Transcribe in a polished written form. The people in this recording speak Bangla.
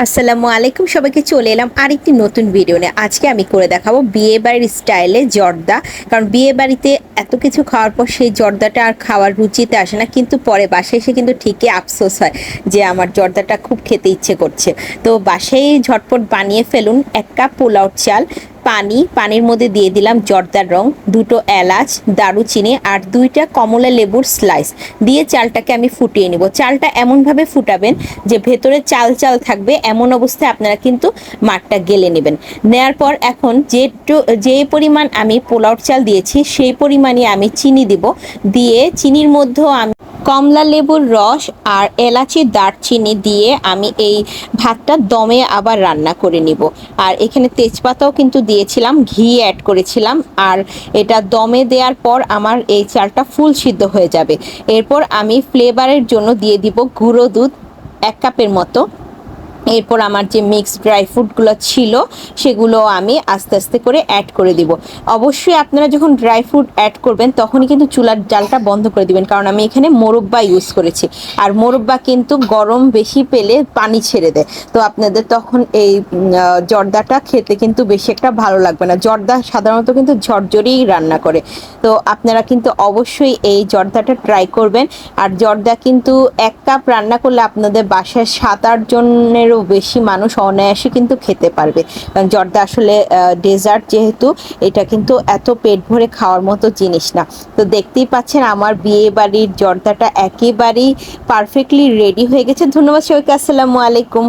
আসসালামু আলাইকুম, সবাইকে চলে এলাম আরেকটি নতুন ভিডিও নিয়ে। আজকে আমি করে দেখাবো বিয়ে বাড়ির স্টাইলে জর্দা। কারণ বিয়ে বাড়িতে এত কিছু খাওয়ার পর সেই জর্দাটা আর খাওয়ার রুচিতে আসে না, কিন্তু পরে বাসায় এসে কিন্তু ঠিকই আফসোস হয় যে আমার জর্দাটা খুব খেতে ইচ্ছে করছে। তো বাসায় ঝটপট বানিয়ে ফেলুন। 1 কাপ পোলাও চাল, পানির মধ্যে দিয়ে দিলাম জর্দার রং, 2টো এলাচ, দারুচিনি আর 2টা কমলা লেবুর স্লাইস দিয়ে চালটাকে আমি ফুটিয়ে নিব। চালটা এমনভাবে ফুটাবেন যে ভেতরে চাল চাল থাকবে, এমন অবস্থায় আপনারা কিন্তু মাঠটা গেলে নেবেন। নেয়ার পর এখন যে পরিমাণ আমি পোলাওর চাল দিয়েছি সেই পরিমাণই আমি চিনি দিব। দিয়ে চিনির মধ্যেও আমি কমলা লেবুর রস আর এলাচি দারচিনি দিয়ে আমি এই ভাতটা দমে আবার রান্না করে নিব। আর এখানে তেজপাতাও কিন্তু দিয়েছিলাম, ঘি অ্যাড করেছিলাম। আর এটা দমে দেওয়ার পর আমার এই চালটা ফুল সিদ্ধ হয়ে যাবে। এরপর আমি ফ্লেভারের জন্য দিয়ে দিব গুঁড়ো দুধ 1 কাপের মতো। এরপর আমার যে মিক্স ড্রাই ফ্রুটগুলো ছিল সেগুলো আমি আস্তে আস্তে করে অ্যাড করে দিব। অবশ্যই আপনারা যখন ড্রাই ফ্রুট অ্যাড করবেন তখনই কিন্তু চুলার জালটা বন্ধ করে দিবেন, কারণ আমি এখানে মোরব্বা ইউজ করেছি। আর মোরব্বা কিন্তু গরম বেশি পেলে পানি ছেড়ে দেয়, তো আপনাদের তখন এই জর্দাটা খেতে কিন্তু বেশি একটা ভালো লাগবে না। জর্দা সাধারণত কিন্তু ঝরঝরেই রান্না করে, তো আপনারা কিন্তু অবশ্যই এই জর্দাটা ট্রাই করবেন। আর জর্দা কিন্তু 1 কাপ রান্না করলে আপনাদের বাসায় 7-8 জনেরও বেশি মানুষ অনায়াসে কিন্তু খেতে পারবে। কারণ জর্দা আসলে ডেজার্ট, যেহেতু এটা কিন্তু এত পেট ভরে খাওয়ার মতো জিনিস না। তো দেখতেই পাচ্ছেন আমার বিয়ে বাড়ির জর্দাটা একেবারেই পারফেক্টলি রেডি হয়ে গেছে। ধন্যবাদ সবাইকে, আসসালামু আলাইকুম।